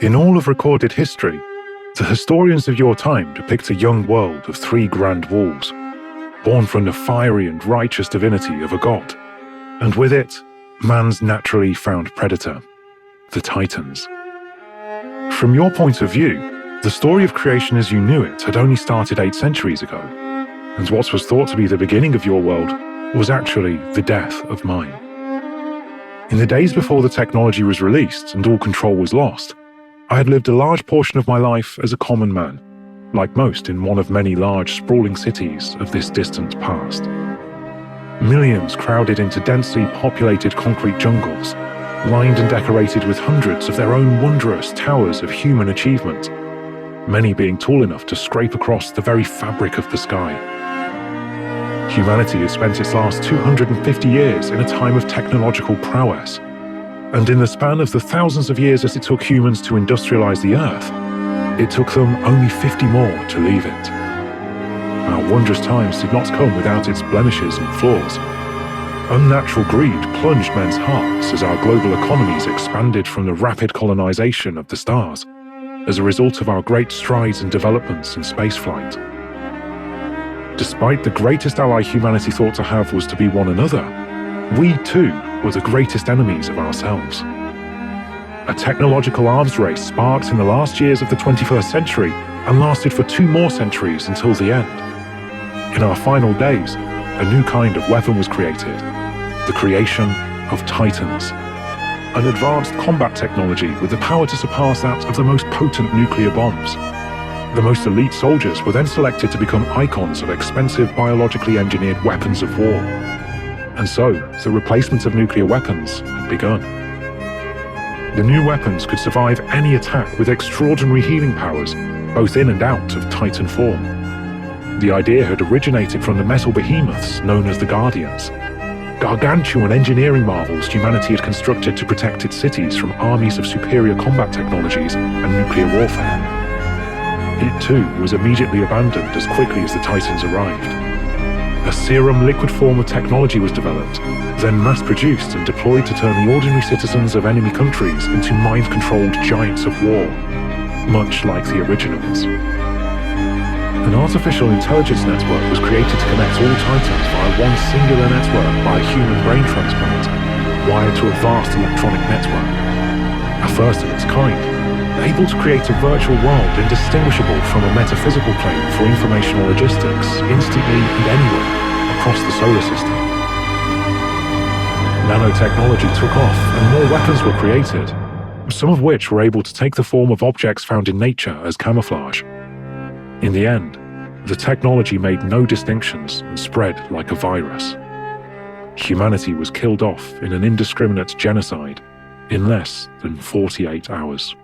In all of recorded history, the historians of your time depict a young world of three grand walls, born from the fiery and righteous divinity of a god, and with it, man's naturally found predator, the Titans. From your point of view, the story of creation as you knew it had only started 8 centuries ago, and what was thought to be the beginning of your world was actually the death of mine. In the days before the technology was released and all control was lost, I had lived a large portion of my life as a common man, like most in one of many large, sprawling cities of this distant past. Millions crowded into densely populated concrete jungles, lined and decorated with hundreds of their own wondrous towers of human achievement, many being tall enough to scrape across the very fabric of the sky. Humanity has spent its last 250 years in a time of technological prowess, and in the span of the thousands of years as it took humans to industrialize the Earth, it took them only 50 more to leave it. Our wondrous times did not come without its blemishes and flaws. Unnatural greed plunged men's hearts as our global economies expanded from the rapid colonization of the stars, as a result of our great strides and developments in spaceflight. Despite the greatest ally humanity thought to have was to be one another, we too were the greatest enemies of ourselves. A technological arms race sparked in the last years of the 21st century and lasted for 2 more centuries until the end. In our final days, a new kind of weapon was created, the creation of Titans, an advanced combat technology with the power to surpass that of the most potent nuclear bombs. The most elite soldiers were then selected to become icons of expensive biologically engineered weapons of war. And so, the replacement of nuclear weapons had begun. The new weapons could survive any attack with extraordinary healing powers, both in and out of Titan form. The idea had originated from the metal behemoths known as the Guardians, gargantuan engineering marvels humanity had constructed to protect its cities from armies of superior combat technologies and nuclear warfare. It too was immediately abandoned as quickly as the Titans arrived. A serum liquid form of technology was developed, then mass-produced and deployed to turn the ordinary citizens of enemy countries into mind-controlled giants of war, much like the originals. An artificial intelligence network was created to connect all Titans via one singular network by a human brain transplant, wired to a vast electronic network. A first of its kind, able to create a virtual world indistinguishable from a metaphysical plane for informational logistics instantly and anywhere across the solar system. Nanotechnology took off and more weapons were created, some of which were able to take the form of objects found in nature as camouflage. In the end, the technology made no distinctions and spread like a virus. Humanity was killed off in an indiscriminate genocide in less than 48 hours.